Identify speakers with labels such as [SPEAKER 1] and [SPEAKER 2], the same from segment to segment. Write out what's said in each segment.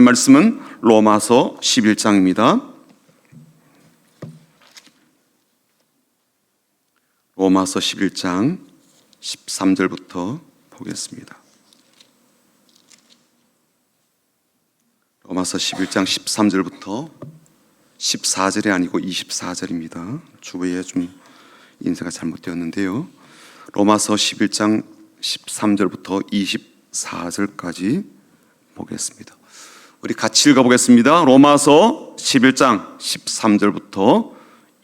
[SPEAKER 1] 말씀은 로마서 11장입니다. 로마서 11장 13절부터 보겠습니다. 로마서 11장 13절부터 14절이 아니고 24절입니다. 주부에 좀 인쇄가 잘못되었는데요. 로마서 11장 13절부터 24절까지 보겠습니다. 우리 같이 읽어보겠습니다. 로마서 11장 13절부터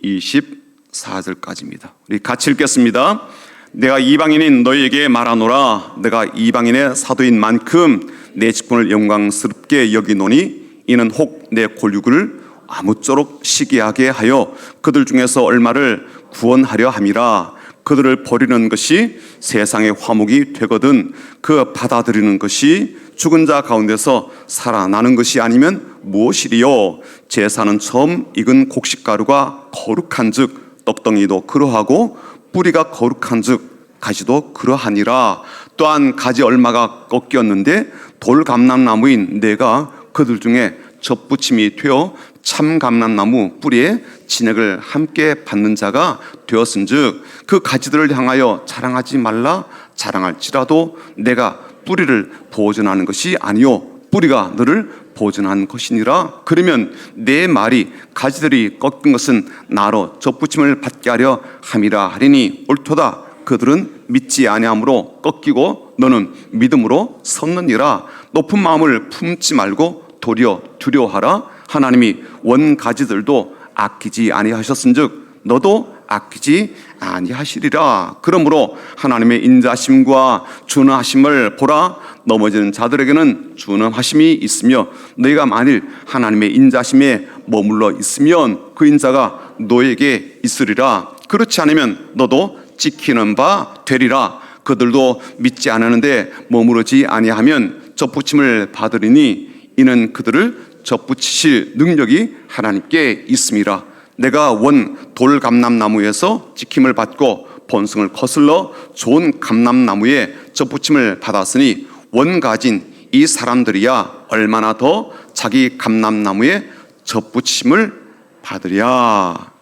[SPEAKER 1] 24절까지입니다. 우리 같이 읽겠습니다. 내가 이방인인 너희에게 말하노라. 내가 이방인의 사도인 만큼 내 직분을 영광스럽게 여기노니 이는 혹 내 골육을 아무쪼록 시기하게 하여 그들 중에서 얼마를 구원하려 함이라. 그들을 버리는 것이 세상의 화목이 되거든 그 받아들이는 것이 죽은 자 가운데서 살아나는 것이 아니면 무엇이리요. 제사는 처음 익은 곡식가루가 거룩한 즉 떡덩이도 그러하고 뿌리가 거룩한 즉 가지도 그러하니라. 또한 가지 얼마가 꺾였는데 돌감람나무인 내가 그들 중에 접붙임이 되어 참감람나무 뿌리에 진액을 함께 받는 자가 되었은즉 그 가지들을 향하여 자랑하지 말라. 자랑할지라도 내가 뿌리를 보존하는 것이 아니요 뿌리가 너를 보존한 것이니라. 그러면 내 말이 가지들이 꺾인 것은 나로 접붙임을 받게 하려 함이라 하리니 옳도다. 그들은 믿지 아니함으로 꺾이고 너는 믿음으로 섰느니라. 높은 마음을 품지 말고 도리어 두려워하라. 하나님이 원 가지들도 아끼지 아니하셨은즉 너도 아끼지 아니하시리라. 그러므로 하나님의 인자심과 준하심을 보라. 넘어지는 자들에게는 준하심이 있으며 너희가 만일 하나님의 인자심에 머물러 있으면 그 인자가 너에게 있으리라. 그렇지 않으면 너도 지키는 바 되리라. 그들도 믿지 않았는데 머무르지 아니하면 접붙임을 받으리니 이는 그들을 접붙이실 능력이 하나님께 있음이라. 내가 원 돌감람나무에서 지킴을 받고 본성을 거슬러 좋은 감람나무에 접붙임을 받았으니 원 가진 이 사람들이야 얼마나 더 자기 감람나무에 접붙임을 받으랴.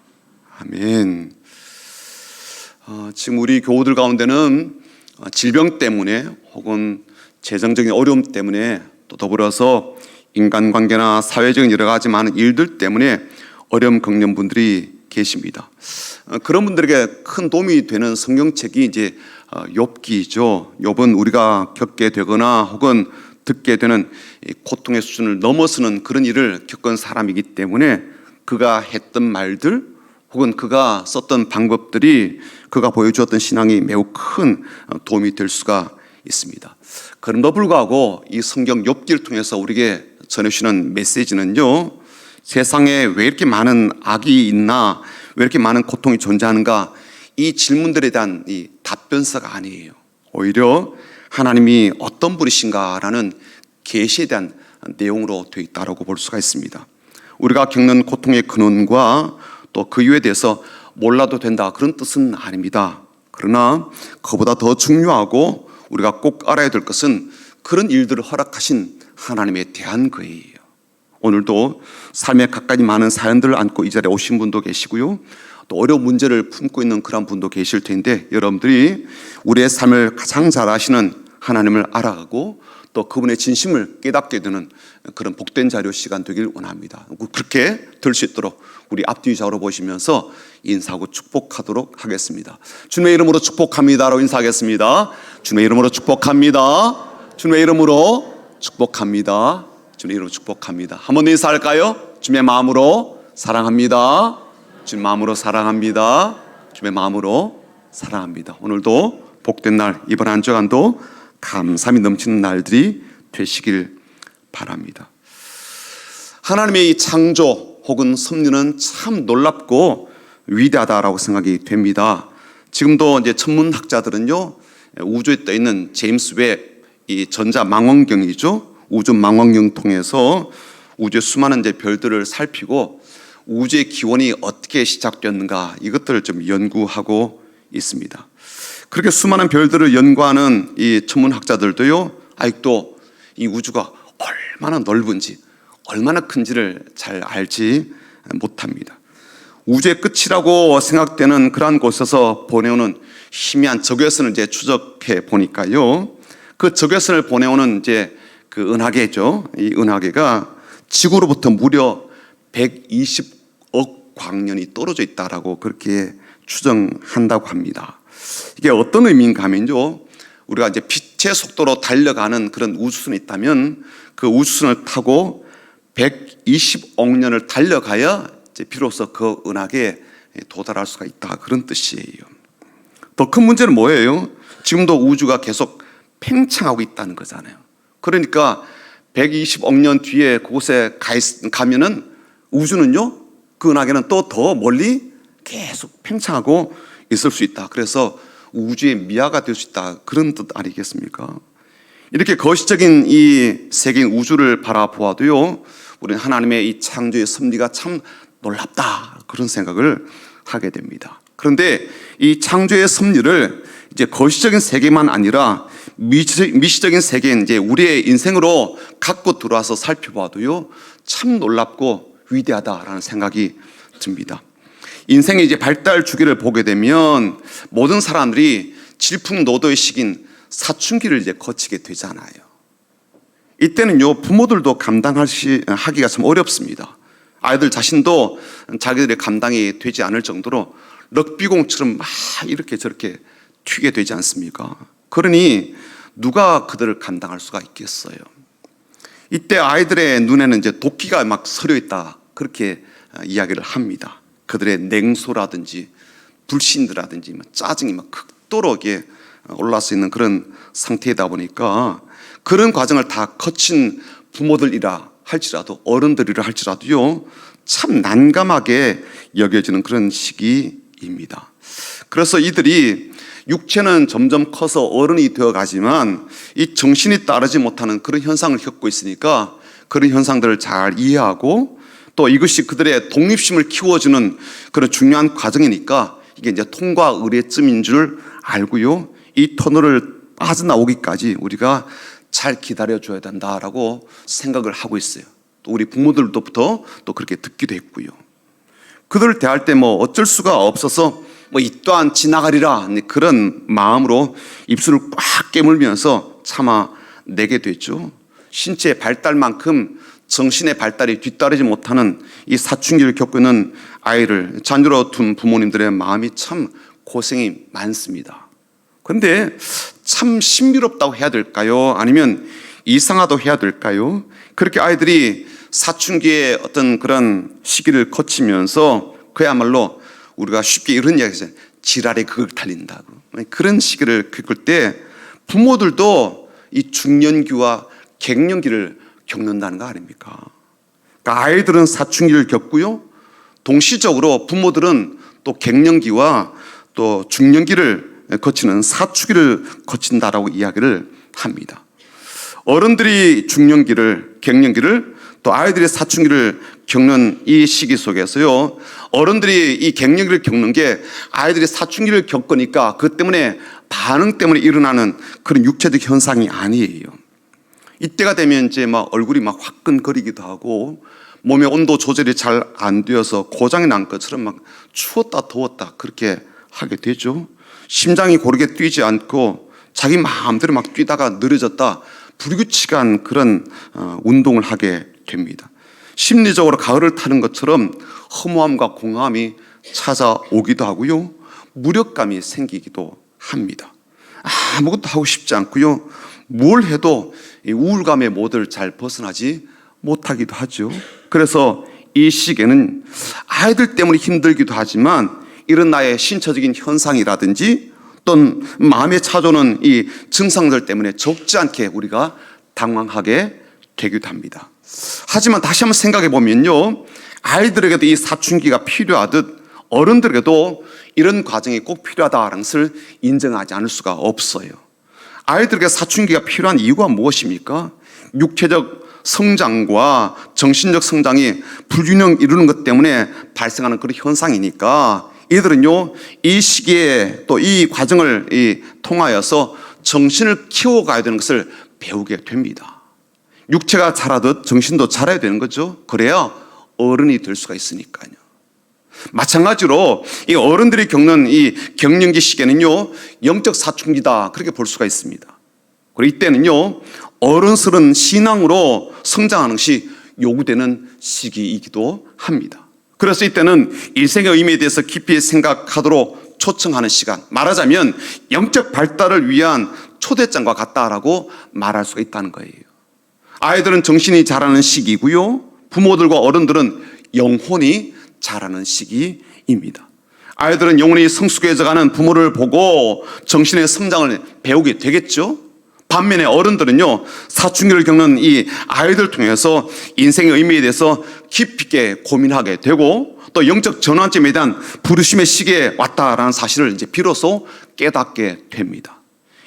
[SPEAKER 1] 아멘. 지금 우리 교우들 가운데는 질병 때문에 혹은 재정적인 어려움 때문에 또 더불어서 인간관계나 사회적인 여러 가지 많은 일들 때문에 어려움 겪는 분들이 계십니다. 그런 분들에게 큰 도움이 되는 성경책이 이제 욥기죠. 욥은 우리가 겪게 되거나 혹은 듣게 되는 고통의 수준을 넘어서는 그런 일을 겪은 사람이기 때문에 그가 했던 말들 혹은 그가 썼던 방법들이 그가 보여주었던 신앙이 매우 큰 도움이 될 수가 있습니다. 그럼에도 불구하고 이 성경 욥기를 통해서 우리에게 전해주시는 메시지는요, 세상에 왜 이렇게 많은 악이 있나, 왜 이렇게 많은 고통이 존재하는가, 이 질문들에 대한 이 답변서가 아니에요. 오히려 하나님이 어떤 분이신가라는 계시에 대한 내용으로 되어 있다고 볼 수가 있습니다. 우리가 겪는 고통의 근원과 또 그 이유에 대해서 몰라도 된다, 그런 뜻은 아닙니다. 그러나 그보다 더 중요하고 우리가 꼭 알아야 될 것은 그런 일들을 허락하신 하나님에 대한 거예요. 오늘도 삶에 갖가지 많은 사연들을 안고 이 자리에 오신 분도 계시고요, 또 어려운 문제를 품고 있는 그런 분도 계실 텐데, 여러분들이 우리의 삶을 가장 잘 아시는 하나님을 알아가고 또 그분의 진심을 깨닫게 되는 그런 복된 자료 시간 되길 원합니다. 그렇게 될 수 있도록 우리 앞뒤 좌우로 보시면서 인사하고 축복하도록 하겠습니다. 주님의 이름으로 축복합니다라고 인사하겠습니다. 주님의 이름으로 축복합니다. 주님의 이름으로 축복합니다. 주님의 이름으로 축복합니다. 한번 더 인사할까요? 주님의 마음으로 사랑합니다. 주님의 마음으로 사랑합니다. 주님의 마음으로 사랑합니다. 오늘도 복된 날, 이번 한 주간도 감사함이 넘치는 날들이 되시길 바랍니다. 하나님의 이 창조 혹은 섭리는 참 놀랍고 위대하다라고 생각이 됩니다. 지금도 이제 천문학자들은요, 우주에 떠 있는 제임스 웹 이 전자 망원경이죠, 우주 망원경 통해서 우주의 수많은 이제 별들을 살피고 우주의 기원이 어떻게 시작되었는가, 이것들을 좀 연구하고 있습니다. 그렇게 수많은 별들을 연구하는 이 천문학자들도요, 아직도 이 우주가 얼마나 넓은지, 얼마나 큰지를 잘 알지 못합니다. 우주의 끝이라고 생각되는 그러한 곳에서 보내오는 희미한 적외선을 이제 추적해 보니까요, 그 적외선을 보내오는 이제 그 은하계죠. 이 은하계가 지구로부터 무려 120억 광년이 떨어져 있다라고 그렇게 추정한다고 합니다. 이게 어떤 의미인가 하면요, 우리가 이제 빛의 속도로 달려가는 그런 우주선이 있다면 그 우주선을 타고 120억 년을 달려가야 이제 비로소 그 은하계에 도달할 수가 있다, 그런 뜻이에요. 더 큰 문제는 뭐예요? 지금도 우주가 계속 팽창하고 있다는 거잖아요. 그러니까 120억 년 뒤에 그곳에 가면은 우주는요, 그 은하계는 또 더 멀리 계속 팽창하고 있을 수 있다. 그래서 우주의 미화가 될 수 있다, 그런 뜻 아니겠습니까? 이렇게 거시적인 이 세계인 우주를 바라보아도요, 우리는 하나님의 이 창조의 섭리가 참 놀랍다, 그런 생각을 하게 됩니다. 그런데 이 창조의 섭리를 이제 거시적인 세계만 아니라 미시적인 세계인 이제 우리의 인생으로 갖고 들어와서 살펴봐도요, 참 놀랍고 위대하다라는 생각이 듭니다. 인생의 이제 발달 주기를 보게 되면 모든 사람들이 질풍노도의 시기인 사춘기를 이제 거치게 되잖아요. 이때는요, 부모들도 감당하기가 참 어렵습니다. 아이들 자신도 자기들의 감당이 되지 않을 정도로 럭비공처럼 막 이렇게 저렇게 튀게 되지 않습니까? 그러니 누가 그들을 감당할 수가 있겠어요? 이때 아이들의 눈에는 이제 도끼가 막 서려 있다, 그렇게 이야기를 합니다. 그들의 냉소라든지 불신이라든지 짜증이 막 극도로 올라서 있는 그런 상태이다 보니까 그런 과정을 다 거친 부모들이라 할지라도, 어른들이라 할지라도요, 참 난감하게 여겨지는 그런 시기입니다. 그래서 이들이 육체는 점점 커서 어른이 되어 가지만 이 정신이 따르지 못하는 그런 현상을 겪고 있으니까 그런 현상들을 잘 이해하고, 또 이것이 그들의 독립심을 키워주는 그런 중요한 과정이니까 이게 이제 통과 의례쯤인 줄 알고요, 이 터널을 빠져나오기까지 우리가 잘 기다려줘야 된다라고 생각을 하고 있어요. 또 우리 부모들로부터 또 그렇게 듣기도 했고요. 그들을 대할 때 뭐 어쩔 수가 없어서 뭐 이 또한 지나가리라, 그런 마음으로 입술을 꽉 깨물면서 참아내게 됐죠. 신체의 발달만큼 정신의 발달이 뒤따르지 못하는 이 사춘기를 겪고 있는 아이를 자녀로 둔 부모님들의 마음이 참 고생이 많습니다. 그런데 참 신비롭다고 해야 될까요? 아니면 이상하다고 해야 될까요? 그렇게 아이들이 사춘기의 어떤 그런 시기를 거치면서 그야말로 우리가 쉽게 이런 이야기를 지랄의 극을 달린다고, 그런 시기를 겪을 때 부모들도 이 중년기와 갱년기를 겪는다는 거 아닙니까? 그러니까 아이들은 사춘기를 겪고요, 동시적으로 부모들은 또 갱년기와 또 중년기를 거치는 사춘기를 거친다라고 이야기를 합니다. 어른들이 중년기를, 갱년기를, 또 아이들이 사춘기를 겪는 이 시기 속에서요, 어른들이 이 갱년기를 겪는 게 아이들이 사춘기를 겪으니까 그 때문에 반응 때문에 일어나는 그런 육체적 현상이 아니에요. 이때가 되면 이제 막 얼굴이 막 화끈거리기도 하고 몸의 온도 조절이 잘 안 되어서 고장이 난 것처럼 막 추웠다 더웠다 그렇게 하게 되죠. 심장이 고르게 뛰지 않고 자기 마음대로 막 뛰다가 느려졌다, 불규칙한 그런 운동을 하게 됩니다. 심리적으로 가을을 타는 것처럼 허무함과 공허함이 찾아오기도 하고요, 무력감이 생기기도 합니다. 아무것도 하고 싶지 않고요, 뭘 해도 이 우울감의 모드를 잘 벗어나지 못하기도 하죠. 그래서 이 시기에는 아이들 때문에 힘들기도 하지만 이런 나의 신체적인 현상이라든지 또는 마음에 찾아오는 이 증상들 때문에 적지 않게 우리가 당황하게 되기도 합니다. 하지만 다시 한번 생각해 보면요, 아이들에게도 이 사춘기가 필요하듯 어른들에게도 이런 과정이 꼭 필요하다는 것을 인정하지 않을 수가 없어요. 아이들에게 사춘기가 필요한 이유가 무엇입니까? 육체적 성장과 정신적 성장이 불균형 이루는 것 때문에 발생하는 그런 현상이니까 이들은요, 이 시기에 또 이 과정을 통하여서 정신을 키워가야 되는 것을 배우게 됩니다. 육체가 자라듯 정신도 자라야 되는 거죠. 그래야 어른이 될 수가 있으니까요. 마찬가지로 이 어른들이 겪는 이 갱년기 시기에는요, 영적 사춘기다, 그렇게 볼 수가 있습니다. 그리고 이때는요, 어른스러운 신앙으로 성장하는 것이 요구되는 시기이기도 합니다. 그래서 이때는 인생의 의미에 대해서 깊이 생각하도록 초청하는 시간, 말하자면 영적 발달을 위한 초대장과 같다라고 말할 수가 있다는 거예요. 아이들은 정신이 자라는 시기고요, 부모들과 어른들은 영혼이 자라는 시기입니다. 아이들은 영혼이 성숙해져가는 부모를 보고 정신의 성장을 배우게 되겠죠. 반면에 어른들은요, 사춘기를 겪는 이 아이들 통해서 인생의 의미에 대해서 깊이 있게 고민하게 되고, 또 영적 전환점에 대한 부르심의 시기에 왔다라는 사실을 이제 비로소 깨닫게 됩니다.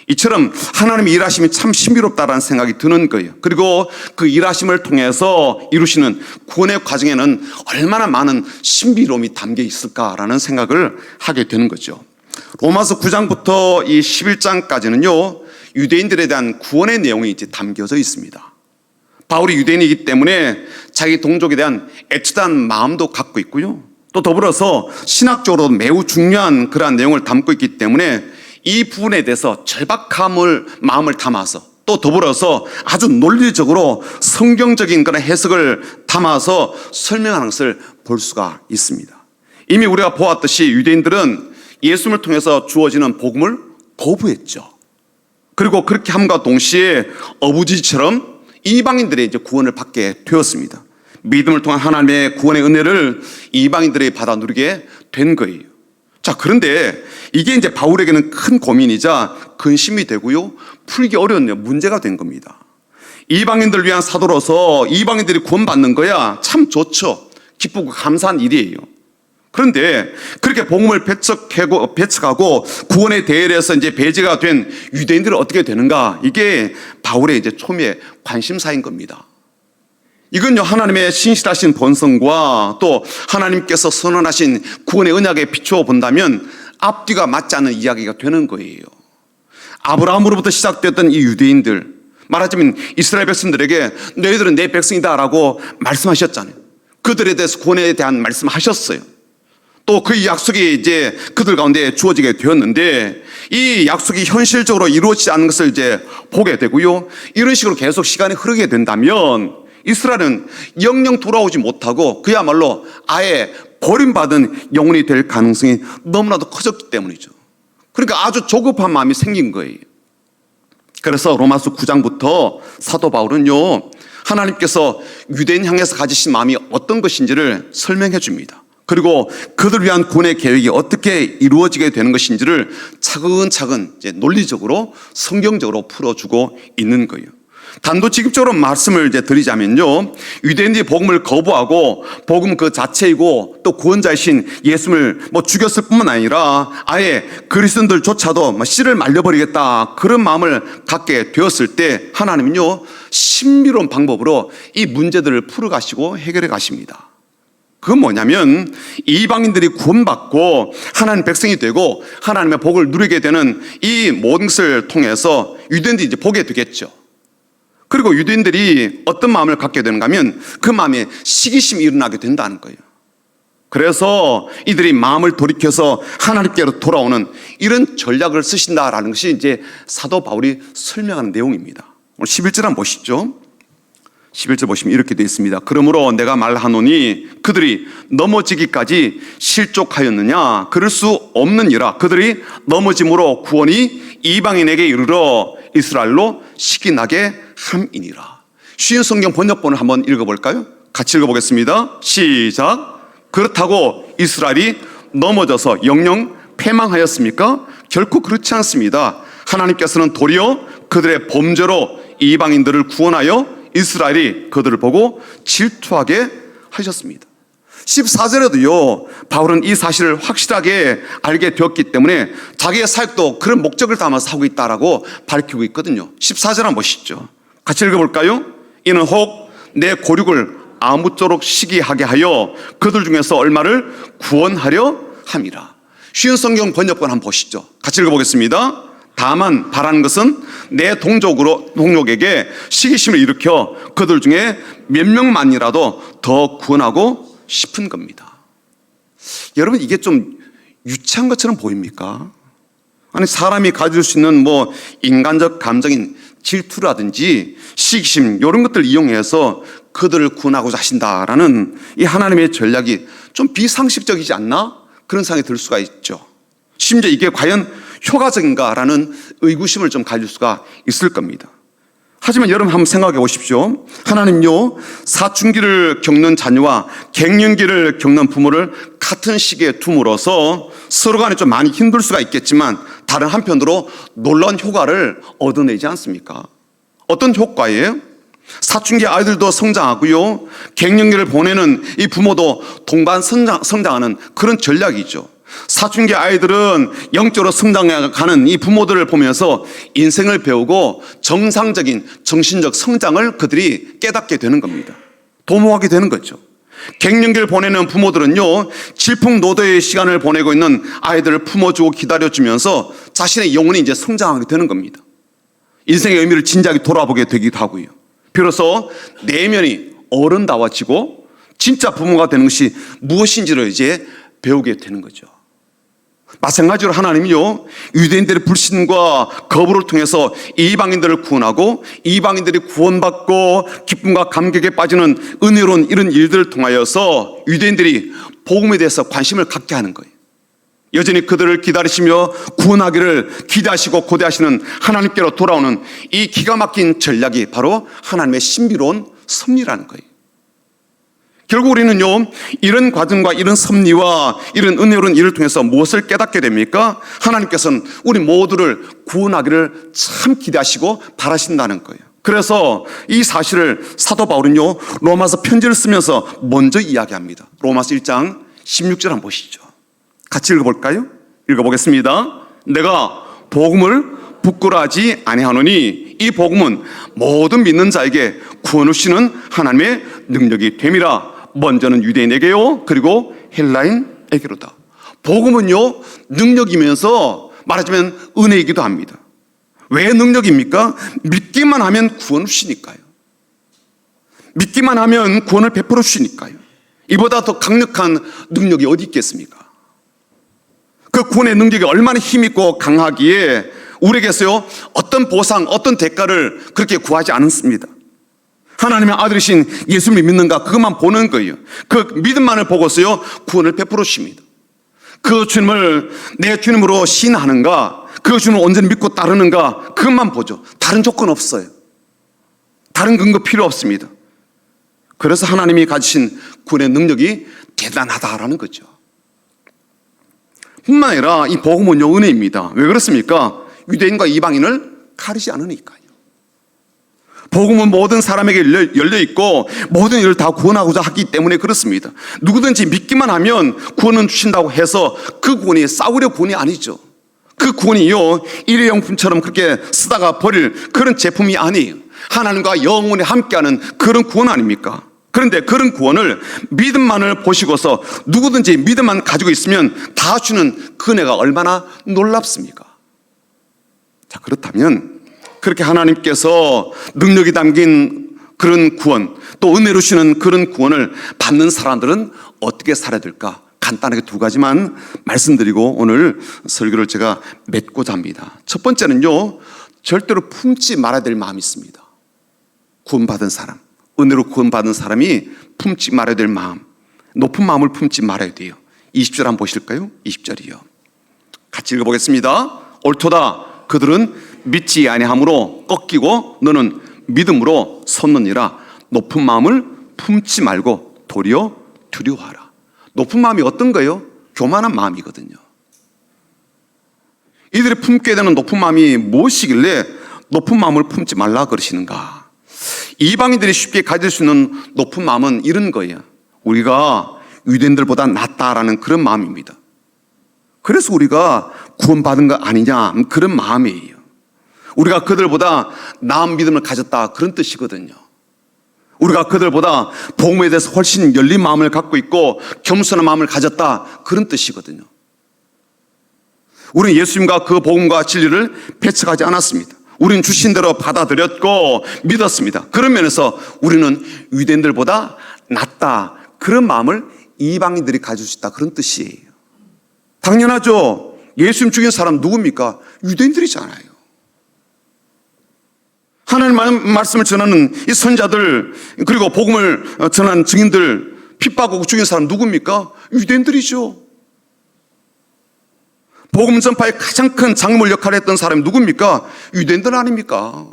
[SPEAKER 1] 이처럼 하나님의 일하심이 참 신비롭다라는 생각이 드는 거예요. 그리고 그 일하심을 통해서 이루시는 구원의 과정에는 얼마나 많은 신비로움이 담겨 있을까라는 생각을 하게 되는 거죠. 로마서 9장부터 이 11장까지는요, 유대인들에 대한 구원의 내용이 이제 담겨져 있습니다. 바울이 유대인이기 때문에 자기 동족에 대한 애틋한 마음도 갖고 있고요, 또 더불어서 신학적으로 매우 중요한 그러한 내용을 담고 있기 때문에 이 부분에 대해서 절박함을 마음을 담아서, 또 더불어서 아주 논리적으로 성경적인 그런 해석을 담아서 설명하는 것을 볼 수가 있습니다. 이미 우리가 보았듯이 유대인들은 예수님을 통해서 주어지는 복음을 거부했죠. 그리고 그렇게 함과 동시에 어부지처럼 이방인들의 이제 구원을 받게 되었습니다. 믿음을 통한 하나님의 구원의 은혜를 이방인들이 받아 누리게 된 거예요. 자, 그런데 이게 이제 바울에게는 큰 고민이자 근심이 되고요, 풀기 어려운 문제가 된 겁니다. 이방인들을 위한 사도로서 이방인들이 구원받는 거야 참 좋죠. 기쁘고 감사한 일이에요. 그런데 그렇게 복음을 배척하고 구원의 대열에서 이제 배제가 된 유대인들은 어떻게 되는가? 이게 바울의 이제 초미의 관심사인 겁니다. 이건요, 하나님의 신실하신 본성과 또 하나님께서 선언하신 구원의 언약에 비추어 본다면 앞뒤가 맞지 않는 이야기가 되는 거예요. 아브라함으로부터 시작됐던 이 유대인들, 말하자면 이스라엘 백성들에게 너희들은 내 백성이다라고 말씀하셨잖아요. 그들에 대해서 구원에 대한 말씀하셨어요. 또 그 약속이 이제 그들 가운데 주어지게 되었는데, 이 약속이 현실적으로 이루어지지 않는 것을 이제 보게 되고요, 이런 식으로 계속 시간이 흐르게 된다면 이스라엘은 영영 돌아오지 못하고 그야말로 아예 버림받은 영혼이 될 가능성이 너무나도 커졌기 때문이죠. 그러니까 아주 조급한 마음이 생긴 거예요. 그래서 로마서 9장부터 사도 바울은요, 하나님께서 유대인 향해서 가지신 마음이 어떤 것인지를 설명해 줍니다. 그리고 그들 위한 구원의 계획이 어떻게 이루어지게 되는 것인지를 차근차근 이제 논리적으로 성경적으로 풀어주고 있는 거예요. 단도직입적으로 말씀을 이제 드리자면요, 유대인들이 복음을 거부하고 복음 그 자체이고 또 구원자이신 예수님을 죽였을 뿐만 아니라 아예 그리스도인들조차도 씨를 말려버리겠다, 그런 마음을 갖게 되었을 때 하나님은요, 신비로운 방법으로 이 문제들을 풀어가시고 해결해 가십니다. 그건 뭐냐면 이방인들이 구원받고 하나님 백성이 되고 하나님의 복을 누리게 되는 이 모든 것을 통해서 유대인들이 이제 보게 되겠죠. 그리고 유대인들이 어떤 마음을 갖게 되는가 하면 그 마음에 시기심이 일어나게 된다는 거예요. 그래서 이들이 마음을 돌이켜서 하나님께로 돌아오는 이런 전략을 쓰신다라는 것이 이제 사도 바울이 설명하는 내용입니다. 오늘 11절 한번 보시죠. 11절 보시면 이렇게 되어 있습니다. 그러므로 내가 말하노니 그들이 넘어지기까지 실족하였느냐? 그럴 수 없느니라. 그들이 넘어짐으로 구원이 이방인에게 이르러 이스라엘로 시기나게 함이니라. 쉬운 성경 번역본을 한번 읽어볼까요? 같이 읽어보겠습니다. 시작. 그렇다고 이스라엘이 넘어져서 영영 패망하였습니까? 결코 그렇지 않습니다. 하나님께서는 도리어 그들의 범죄로 이방인들을 구원하여 이스라엘이 그들을 보고 질투하게 하셨습니다. 14절에도요, 바울은 이 사실을 확실하게 알게 되었기 때문에 자기의 사역도 그런 목적을 담아서 하고 있다라고 밝히고 있거든요. 14절 한번 보시죠. 같이 읽어볼까요? 이는 혹 내 고륙을 아무쪼록 시기하게 하여 그들 중에서 얼마를 구원하려 함이라. 쉬운 성경 번역본 한번 보시죠. 같이 읽어보겠습니다. 다만 바라는 것은 내 동족에게 시기심을 일으켜 그들 중에 몇 명만이라도 더 구원하고 싶은 겁니다. 여러분, 이게 좀 유치한 것처럼 보입니까? 아니, 사람이 가질 수 있는 인간적 감정인 질투라든지 시기심, 이런 것들을 이용해서 그들을 구원하고자 하신다라는 이 하나님의 전략이 좀 비상식적이지 않나? 그런 생각이 들 수가 있죠. 심지어 이게 과연 효과적인가라는 의구심을 좀 가질 수가 있을 겁니다. 하지만 여러분 한번 생각해 보십시오. 하나님요, 사춘기를 겪는 자녀와 갱년기를 겪는 부모를 같은 시기에 둠으로써 서로 간에 좀 많이 힘들 수가 있겠지만 다른 한편으로 놀라운 효과를 얻어내지 않습니까? 어떤 효과예요? 사춘기 아이들도 성장하고요, 갱년기를 보내는 이 부모도 동반 성장하는 그런 전략이죠. 사춘기 아이들은 영적으로 성장해가는 이 부모들을 보면서 인생을 배우고 정상적인 정신적 성장을 그들이 깨닫게 되는 겁니다. 도모하게 되는 거죠. 갱년기를 보내는 부모들은요, 질풍노도의 시간을 보내고 있는 아이들을 품어주고 기다려주면서 자신의 영혼이 이제 성장하게 되는 겁니다. 인생의 의미를 진지하게 돌아보게 되기도 하고요. 비로소 내면이 어른다워지고 진짜 부모가 되는 것이 무엇인지를 이제 배우게 되는 거죠. 마찬가지로 하나님이요, 유대인들의 불신과 거부를 통해서 이방인들을 구원하고 이방인들이 구원받고 기쁨과 감격에 빠지는 은혜로운 이런 일들을 통하여서 유대인들이 복음에 대해서 관심을 갖게 하는 거예요. 여전히 그들을 기다리시며 구원하기를 기대하시고 고대하시는 하나님께로 돌아오는 이 기가 막힌 전략이 바로 하나님의 신비로운 섭리라는 거예요. 결국 우리는요, 이런 과정과 이런 섭리와 이런 은혜로운 일을 통해서 무엇을 깨닫게 됩니까? 하나님께서는 우리 모두를 구원하기를 참 기대하시고 바라신다는 거예요. 그래서 이 사실을 사도 바울은요, 로마서 편지를 쓰면서 먼저 이야기합니다. 로마서 1장 16절 한번 보시죠. 같이 읽어볼까요? 읽어보겠습니다. 내가 복음을 부끄러워하지 아니하노니 이 복음은 모든 믿는 자에게 구원을 주시는 하나님의 능력이 됨이라. 먼저는 유대인에게요, 그리고 헬라인에게로다. 복음은요, 능력이면서 말하자면 은혜이기도 합니다. 왜 능력입니까? 믿기만 하면 구원을 주시니까요. 믿기만 하면 구원을 베풀어 주시니까요. 이보다 더 강력한 능력이 어디 있겠습니까? 그 구원의 능력이 얼마나 힘있고 강하기에 우리에게서요, 어떤 보상, 어떤 대가를 그렇게 구하지 않습니다. 하나님의 아들이신 예수님을 믿는가, 그것만 보는 거예요. 그 믿음만을 보고서요, 구원을 베풀어 주십니다. 그 주님을 내 주님으로 신하는가, 그 주님을 온전히 믿고 따르는가, 그것만 보죠. 다른 조건 없어요. 다른 근거 필요 없습니다. 그래서 하나님이 가지신 구원의 능력이 대단하다라는 거죠. 뿐만 아니라 이 복음은요, 은혜입니다. 왜 그렇습니까? 유대인과 이방인을 가리지 않으니까요. 복음은 모든 사람에게 열려있고 모든 일을 다 구원하고자 하기 때문에 그렇습니다. 누구든지 믿기만 하면 구원은 주신다고 해서 그 구원이 싸우려 구원이 아니죠. 그 구원이요, 일회용품처럼 그렇게 쓰다가 버릴 그런 제품이 아니에요. 하나님과 영원히 함께하는 그런 구원 아닙니까? 그런데 그런 구원을 믿음만을 보시고서 누구든지 믿음만 가지고 있으면 다 주는 그 은혜가 얼마나 놀랍습니까? 자, 그렇다면 그렇게 하나님께서 능력이 담긴 그런 구원, 또 은혜로 주시는 그런 구원을 받는 사람들은 어떻게 살아야 될까? 간단하게 두 가지만 말씀드리고 오늘 설교를 제가 맺고자 합니다. 첫 번째는요, 절대로 품지 말아야 될 마음이 있습니다. 구원받은 사람, 은혜로 구원받은 사람이 품지 말아야 될 마음, 높은 마음을 품지 말아야 돼요. 20절 한번 보실까요? 20절이요. 같이 읽어보겠습니다. 옳도다. 그들은 믿지 아니함으로 꺾이고 너는 믿음으로 섰느니라. 높은 마음을 품지 말고 도리어 두려워하라. 높은 마음이 어떤 거예요? 교만한 마음이거든요. 이들이 품게 되는 높은 마음이 무엇이길래 높은 마음을 품지 말라 그러시는가? 이방인들이 쉽게 가질 수 있는 높은 마음은 이런 거예요. 우리가 유대인들보다 낫다라는 그런 마음입니다. 그래서 우리가 구원받은 거 아니냐, 그런 마음이에요. 우리가 그들보다 나은 믿음을 가졌다, 그런 뜻이거든요. 우리가 그들보다 복음에 대해서 훨씬 열린 마음을 갖고 있고 겸손한 마음을 가졌다, 그런 뜻이거든요. 우리는 예수님과 그 복음과 진리를 배척하지 않았습니다. 우리는 주신 대로 받아들였고 믿었습니다. 그런 면에서 우리는 유대인들보다 낫다, 그런 마음을 이방인들이 가질 수 있다, 그런 뜻이에요. 당연하죠. 예수님 죽인 사람 누굽니까? 유대인들이잖아요. 하나님 말씀을 전하는 이 선자들, 그리고 복음을 전하는 증인들, 핍박하고 죽인 사람 누굽니까? 유대인들이죠. 복음 전파의 가장 큰 장물 역할을 했던 사람이 누굽니까? 유대인들 아닙니까?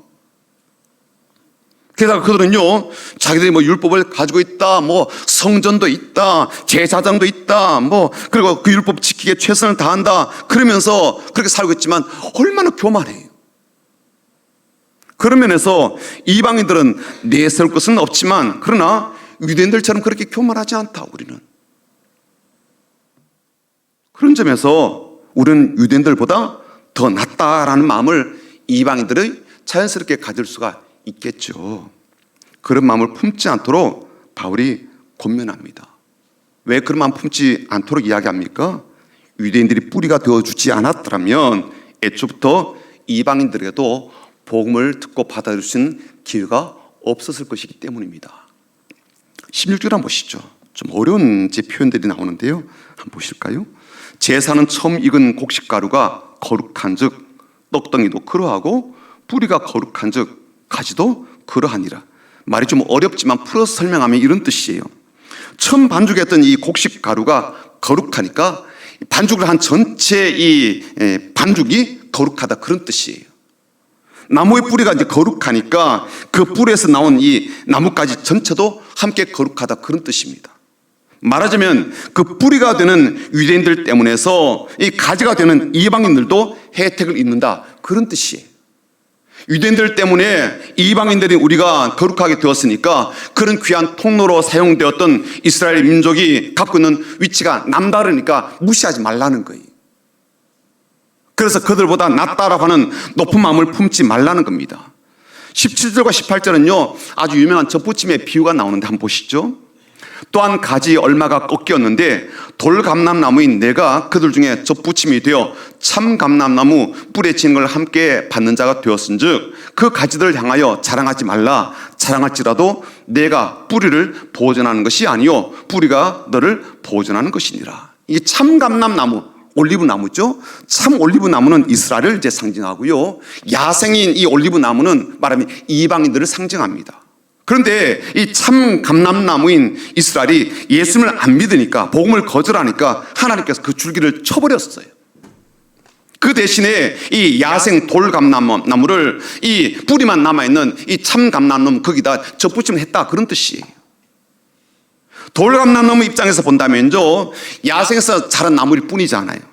[SPEAKER 1] 게다가 그들은요, 자기들이 뭐 율법을 가지고 있다, 뭐 성전도 있다, 제사장도 있다, 뭐 그리고 그 율법 지키기에 최선을 다한다, 그러면서 그렇게 살고 있지만 얼마나 교만해요. 그런 면에서 이방인들은 내세울 것은 없지만, 그러나 유대인들처럼 그렇게 교만하지 않다, 우리는. 그런 점에서 우리는 유대인들보다 더 낫다라는 마음을 이방인들이 자연스럽게 가질 수가 있겠죠. 그런 마음을 품지 않도록 바울이 권면합니다. 왜 그런 마음 품지 않도록 이야기합니까? 유대인들이 뿌리가 되어주지 않았더라면 애초부터 이방인들에게도 복음을 듣고 받아들일 수 있는 기회가 없었을 것이기 때문입니다. 16절 한번 보시죠. 좀 어려운 표현들이 나오는데요, 한번 보실까요? 제사는 처음 익은 곡식가루가 거룩한 즉 떡덩이도 그러하고 뿌리가 거룩한 즉 가지도 그러하니라. 말이 좀 어렵지만 풀어서 설명하면 이런 뜻이에요. 처음 반죽했던 이 곡식가루가 거룩하니까 반죽을 한 전체 이 반죽이 거룩하다, 그런 뜻이에요. 나무의 뿌리가 이제 거룩하니까 그 뿌리에서 나온 이 나무까지 전체도 함께 거룩하다, 그런 뜻입니다. 말하자면 그 뿌리가 되는 유대인들 때문에서 이 가지가 되는 이방인들도 혜택을 입는다, 그런 뜻이에요. 유대인들 때문에 이방인들이 우리가 거룩하게 되었으니까 그런 귀한 통로로 사용되었던 이스라엘 민족이 갖고 있는 위치가 남다르니까 무시하지 말라는 거예요. 그래서 그들보다 낫다라고 하는 높은 마음을 품지 말라는 겁니다. 17절과 18절은요, 아주 유명한 젖부침의 비유가 나오는데 한번 보시죠. 또한 가지 얼마가 꺾였는데 돌감람나무인 내가 그들 중에 젖부침이 되어 참감람나무 뿌리에 치는 걸 함께 받는 자가 되었은즉 그 가지들을 향하여 자랑하지 말라. 자랑할지라도 내가 뿌리를 보존하는 것이 아니요 뿌리가 너를 보존하는 것이니라. 이게 참감람나무, 올리브나무죠. 참 올리브나무는 이스라엘을 이제 상징하고요, 야생인 이 올리브나무는 말하면 이방인들을 상징합니다. 그런데 이 참 감람나무인 이스라엘이 예수님을 안 믿으니까, 복음을 거절하니까 하나님께서 그 줄기를 쳐버렸어요. 그 대신에 이 야생 돌감람나무를, 이 뿌리만 남아있는 이 참 감람나무 거기다 접붙임을 했다, 그런 뜻이에요. 돌감람나무 입장에서 본다면요, 야생에서 자란 나무일 뿐이잖아요.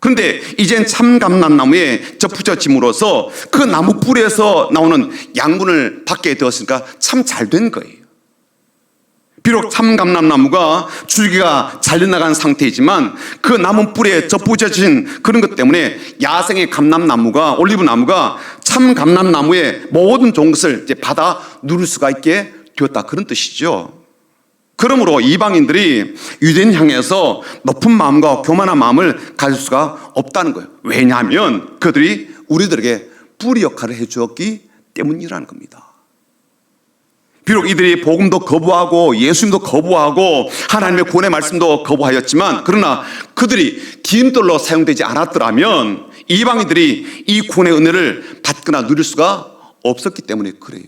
[SPEAKER 1] 그런데 이젠 참감람나무에 접붙여짐으로써 그 나무 뿌리에서 나오는 양분을 받게 되었으니까 참 잘 된 거예요. 비록 참감람나무가 줄기가 잘려나간 상태이지만 그 나무 뿌리에 접붙여진 그런 것 때문에 야생의 감람나무가, 올리브나무가 참감람나무의 모든 좋은 것을 이제 받아 누릴 수가 있게 되었다, 그런 뜻이죠. 그러므로 이방인들이 유대인 향해서 높은 마음과 교만한 마음을 가질 수가 없다는 거예요. 왜냐하면 그들이 우리들에게 뿌리 역할을 해주었기 때문이라는 겁니다. 비록 이들이 복음도 거부하고 예수님도 거부하고 하나님의 구원의 말씀도 거부하였지만, 그러나 그들이 기름돌로 사용되지 않았더라면 이방인들이 이 구원의 은혜를 받거나 누릴 수가 없었기 때문에 그래요.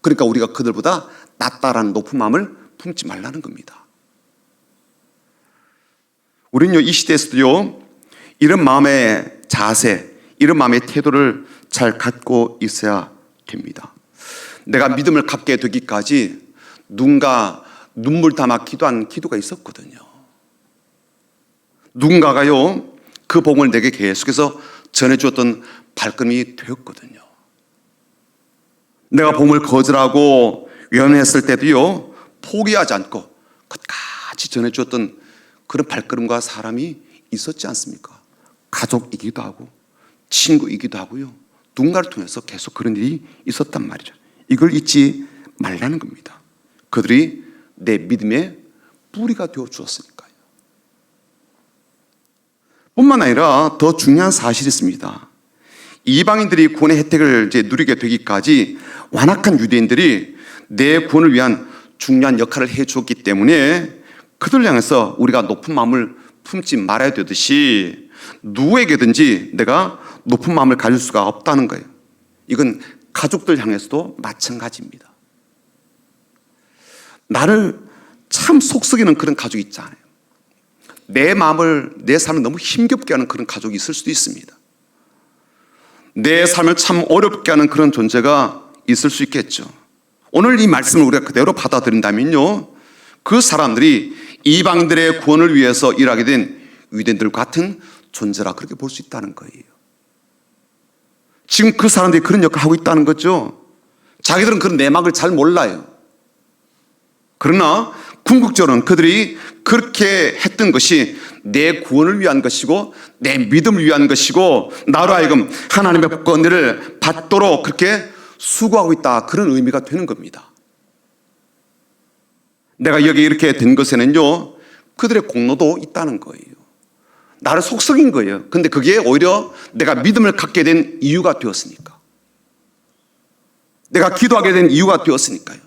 [SPEAKER 1] 그러니까 우리가 그들보다 낫다라는 높은 마음을 품지 말라는 겁니다. 우리는요, 이 시대에서도요, 이런 마음의 자세, 이런 마음의 태도를 잘 갖고 있어야 됩니다. 내가 믿음을 갖게 되기까지 누군가 눈물 담아 기도한 기도가 있었거든요. 누군가가요, 그 복음을 내게 계속해서 전해주었던 발걸음이 되었거든요. 내가 복음을 거절하고 외면했을 때도요, 포기하지 않고 끝까지 전해주었던 그런 발걸음과 사람이 있었지 않습니까? 가족이기도 하고 친구이기도 하고요, 누군가를 통해서 계속 그런 일이 있었단 말이죠. 이걸 잊지 말라는 겁니다. 그들이 내 믿음의 뿌리가 되어 주었으니까요. 뿐만 아니라 더 중요한 사실이 있습니다. 이방인들이 구원의 혜택을 이제 누리게 되기까지 완악한 유대인들이 내 구원을 위한 중요한 역할을 해 주었기 때문에 그들을 향해서 우리가 높은 마음을 품지 말아야 되듯이 누구에게든지 내가 높은 마음을 가질 수가 없다는 거예요. 이건 가족들 향해서도 마찬가지입니다. 나를 참 속썩이는 그런 가족이 있잖아요. 내 마음을, 내 삶을 너무 힘겹게 하는 그런 가족이 있을 수도 있습니다. 내 삶을 참 어렵게 하는 그런 존재가 있을 수 있겠죠. 오늘 이 말씀을 우리가 그대로 받아들인다면요, 그 사람들이 이방인들의 구원을 위해서 일하게 된 유대인들 같은 존재라 그렇게 볼 수 있다는 거예요. 지금 그 사람들이 그런 역할을 하고 있다는 거죠. 자기들은 그런 내막을 잘 몰라요. 그러나 궁극적으로는 그들이 그렇게 했던 것이 내 구원을 위한 것이고 내 믿음을 위한 것이고 나로 하여금 하나님의 복권을 받도록 그렇게 수고하고 있다, 그런 의미가 되는 겁니다. 내가 여기 이렇게 된 것에는요, 그들의 공로도 있다는 거예요. 나를 속썩인 거예요. 근데 그게 오히려 내가 믿음을 갖게 된 이유가 되었으니까, 내가 기도하게 된 이유가 되었으니까요,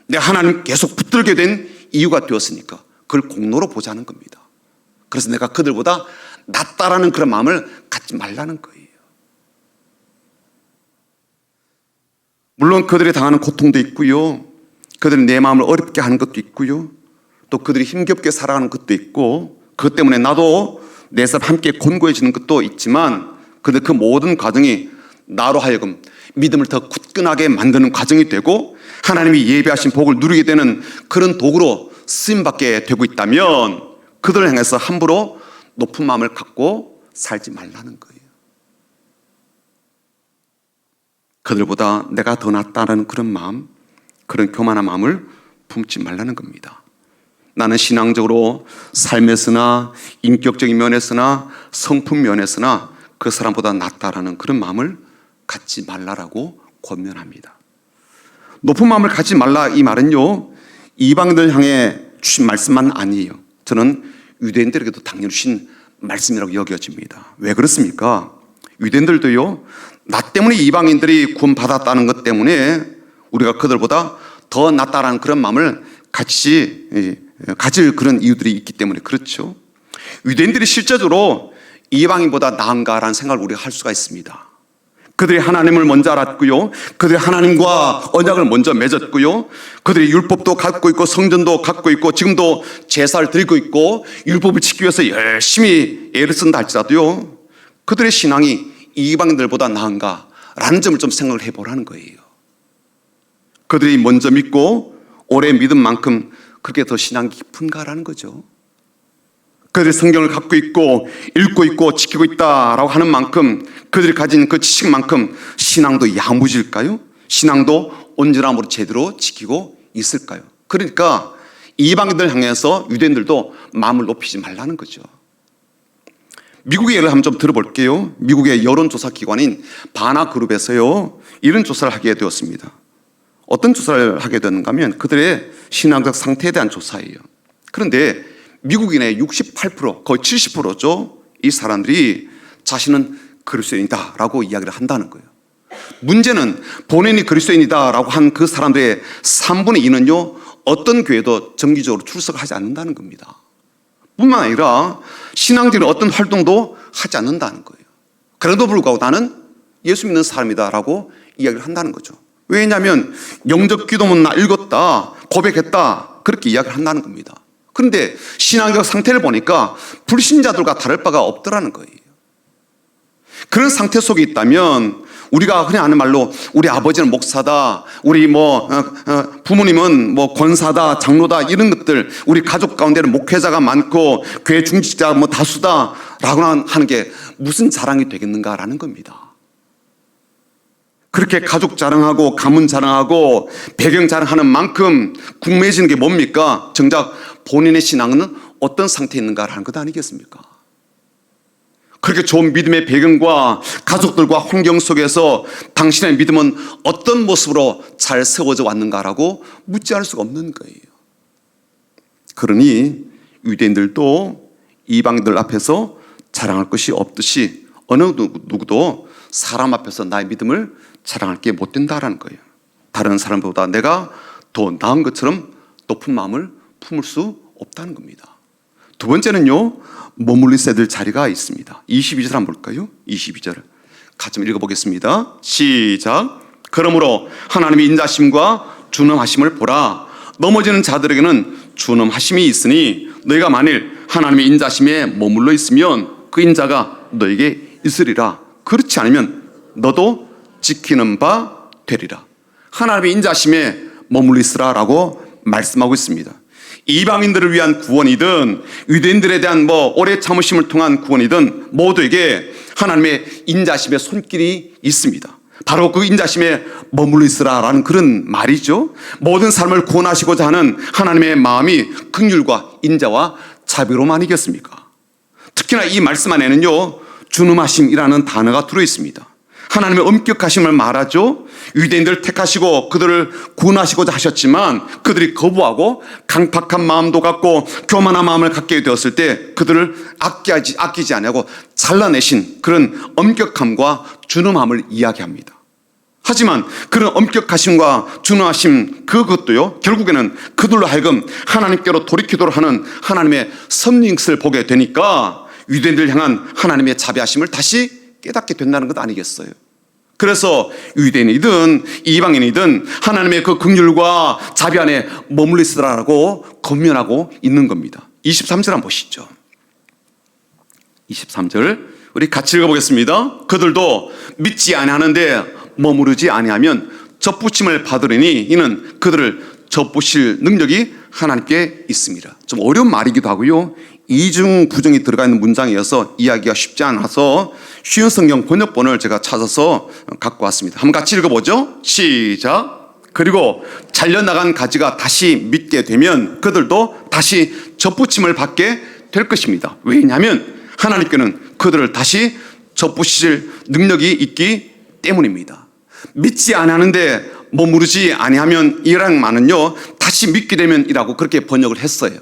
[SPEAKER 1] 내가 하나님 계속 붙들게 된 이유가 되었으니까 그걸 공로로 보자는 겁니다. 그래서 내가 그들보다 낫다라는 그런 마음을 갖지 말라는 거예요. 물론 그들이 당하는 고통도 있고요, 그들이 내 마음을 어렵게 하는 것도 있고요, 또 그들이 힘겹게 살아가는 것도 있고, 그것 때문에 나도 내 삶 함께 곤고해지는 것도 있지만, 그런데 그 모든 과정이 나로 하여금 믿음을 더 굳건하게 만드는 과정이 되고 하나님이 예비하신 복을 누리게 되는 그런 도구로 쓰임받게 되고 있다면 그들을 향해서 함부로 높은 마음을 갖고 살지 말라는 거예요. 그들보다 내가 더 낫다는 그런 마음, 그런 교만한 마음을 품지 말라는 겁니다. 나는 신앙적으로 삶에서나 인격적인 면에서나 성품 면에서나 그 사람보다 낫다라는 그런 마음을 갖지 말라라고 권면합니다. 높은 마음을 갖지 말라, 이 말은요, 이방인들 향해 주신 말씀만 아니에요. 저는 유대인들에게도 당연히 주신 말씀이라고 여겨집니다. 왜 그렇습니까? 유대인들도요, 나 때문에 이방인들이 구원받았다는 것 때문에 우리가 그들보다 더 낫다라는 그런 마음을 가질 그런 이유들이 있기 때문에 그렇죠. 유대인들이 실제적으로 이방인보다 나은가라는 생각을 우리가 할 수가 있습니다. 그들이 하나님을 먼저 알았고요, 그들이 하나님과 언약을 먼저 맺었고요, 그들이 율법도 갖고 있고 성전도 갖고 있고 지금도 제사를 드리고 있고 율법을 지키기 위해서 열심히 애를 쓴다 할지라도요, 그들의 신앙이 이방인들보다 나은가라는 점을 좀 생각을 해보라는 거예요. 그들이 먼저 믿고 오래 믿은 만큼 그렇게 더 신앙이 깊은가라는 거죠. 그들이 성경을 갖고 있고 읽고 있고 지키고 있다라고 하는 만큼, 그들이 가진 그 지식만큼 신앙도 야무질까요? 신앙도 온전함으로 제대로 지키고 있을까요? 그러니까 이방인들 향해서 유대인들도 마음을 높이지 말라는 거죠. 미국의 예를 한번 좀 들어볼게요. 미국의 여론조사 기관인 바나그룹에서요, 이런 조사를 하게 되었습니다. 어떤 조사를 하게 되는가 하면 그들의 신앙적 상태에 대한 조사예요. 그런데 미국인의 68%, 거의 70%죠. 이 사람들이 자신은 그리스도인이다라고 이야기를 한다는 거예요. 문제는 본인이 그리스도인이다라고 한 그 사람들의 3분의 2는요, 어떤 교회도 정기적으로 출석하지 않는다는 겁니다. 뿐만 아니라 신앙적인 어떤 활동도 하지 않는다는 거예요. 그래도 불구하고 나는 예수 믿는 사람이다라고 이야기를 한다는 거죠. 왜냐하면 영적 기도문 나 읽었다, 고백했다, 그렇게 이야기를 한다는 겁니다. 그런데 신앙적 상태를 보니까 불신자들과 다를 바가 없더라는 거예요. 그런 상태 속에 있다면 우리가 흔히 하는 말로 우리 아버지는 목사다, 우리 부모님은 권사다, 장로다, 이런 것들, 우리 가족 가운데는 목회자가 많고 교회 중직자가 다수다라고 하는 게 무슨 자랑이 되겠는가라는 겁니다. 그렇게 가족 자랑하고 가문 자랑하고 배경 자랑하는 만큼 궁금해지는 게 뭡니까? 정작 본인의 신앙은 어떤 상태에 있는가라는 것 아니겠습니까? 그렇게 좋은 믿음의 배경과 가족들과 환경 속에서 당신의 믿음은 어떤 모습으로 잘 세워져 왔는가라고 묻지 않을 수가 없는 거예요. 그러니 유대인들도 이방인들 앞에서 자랑할 것이 없듯이 어느 누구도 사람 앞에서 나의 믿음을 자랑할 게 못 된다라는 거예요. 다른 사람보다 내가 더 나은 것처럼 높은 마음을 품을 수 없다는 겁니다. 두 번째는요, 머물러야 될 자리가 있습니다. 22절 한번 볼까요? 22절 같이 읽어보겠습니다. 시작. 그러므로 하나님의 인자심과 준엄하심을 보라. 넘어지는 자들에게는 준엄하심이 있으니 너희가 만일 하나님의 인자심에 머물러 있으면 그 인자가 너에게 있으리라. 그렇지 않으면 너도 지키는 바 되리라. 하나님의 인자심에 머물러 있으라라고 말씀하고 있습니다. 이방인들을 위한 구원이든 유대인들에 대한 오래 참으심을 통한 구원이든 모두에게 하나님의 인자심의 손길이 있습니다. 바로 그 인자심에 머물러 있으라라는 그런 말이죠. 모든 사람을 구원하시고자 하는 하나님의 마음이 긍휼과 인자와 자비로만이겠습니까? 특히나 이 말씀 안에는요, 준엄하심이라는 단어가 들어 있습니다. 하나님의 엄격하심을 말하죠. 유대인들을 택하시고 그들을 구원하시고자 하셨지만 그들이 거부하고 강팍한 마음도 갖고 교만한 마음을 갖게 되었을 때 그들을 아끼지 아니하고 잘라내신 그런 엄격함과 준엄함을 이야기합니다. 하지만 그런 엄격하심과 준엄하심 그것도요, 결국에는 그들로 하여금 하나님께로 돌이키도록 하는 하나님의 섭리인 것을 보게 되니까 유대인들을 향한 하나님의 자비하심을 다시 깨닫게 된다는 것 아니겠어요? 그래서 유대인이든 이방인이든 하나님의 그 긍휼과 자비 안에 머물러 있으라고 권면하고 있는 겁니다. 23절 한번 보시죠. 23절 우리 같이 읽어보겠습니다. 그들도 믿지 아니하는데 머무르지 아니하면 접붙임을 받으리니 이는 그들을 접붙일 능력이 하나님께 있습니다. 좀 어려운 말이기도 하고요, 이중 부정이 들어가 있는 문장이어서 이야기가 쉽지 않아서 쉬운 성경 번역본을 제가 찾아서 갖고 왔습니다. 한번 같이 읽어보죠. 시작. 그리고 잘려나간 가지가 다시 믿게 되면 그들도 다시 접붙임을 받게 될 것입니다. 왜냐하면 하나님께는 그들을 다시 접붙이실 능력이 있기 때문입니다. 믿지 아니하는데 머무르지 아니하면 이랑 말은요, 다시 믿게 되면 이라고 그렇게 번역을 했어요.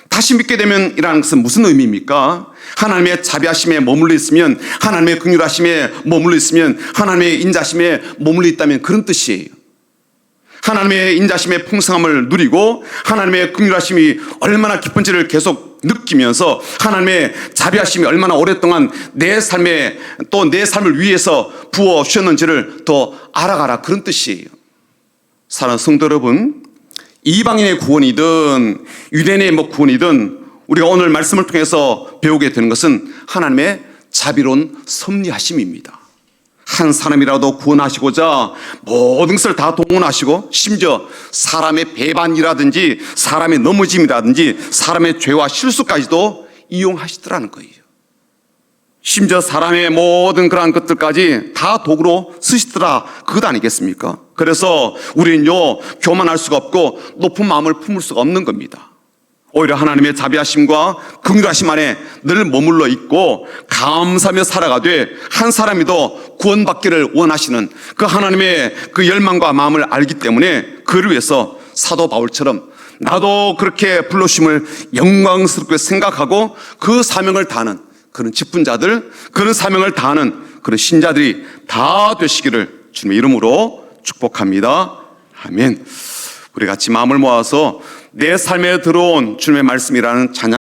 [SPEAKER 1] 다시 믿게 되면 이라는 것은 무슨 의미입니까? 하나님의 자비하심에 머물러 있으면, 하나님의 긍휼하심에 머물러 있으면, 하나님의 인자심에 머물러 있다면 그런 뜻이에요. 하나님의 인자심의 풍성함을 누리고 하나님의 긍휼하심이 얼마나 깊은지를 계속 느끼면서 하나님의 자비하심이 얼마나 오랫동안 내 삶에 또 내 삶을 위해서 부어 주셨는지를 더 알아가라, 그런 뜻이에요. 사랑하는 성도 여러분, 이방인의 구원이든 유대인의 구원이든 우리가 오늘 말씀을 통해서 배우게 되는 것은 하나님의 자비로운 섭리하심입니다. 한 사람이라도 구원하시고자 모든 것을 다 동원하시고 심지어 사람의 배반이라든지 사람의 넘어짐이라든지 사람의 죄와 실수까지도 이용하시더라는 거예요. 심지어 사람의 모든 그러한 것들까지 다 도구로 쓰시더라, 그것 아니겠습니까? 그래서 우리는요, 교만할 수가 없고 높은 마음을 품을 수가 없는 겁니다. 오히려 하나님의 자비하심과 긍휼하심 안에 늘 머물러 있고 감사하며 살아가되 한 사람이도 구원받기를 원하시는 그 하나님의 그 열망과 마음을 알기 때문에 그를 위해서 사도 바울처럼 나도 그렇게 불러주심을 영광스럽게 생각하고 그 사명을 다하는 그런 직분자들, 그런 사명을 다하는 그런 신자들이 다 되시기를 주님의 이름으로 축복합니다. 아멘. 우리 같이 마음을 모아서 내 삶에 들어온 주님의 말씀이라는 찬양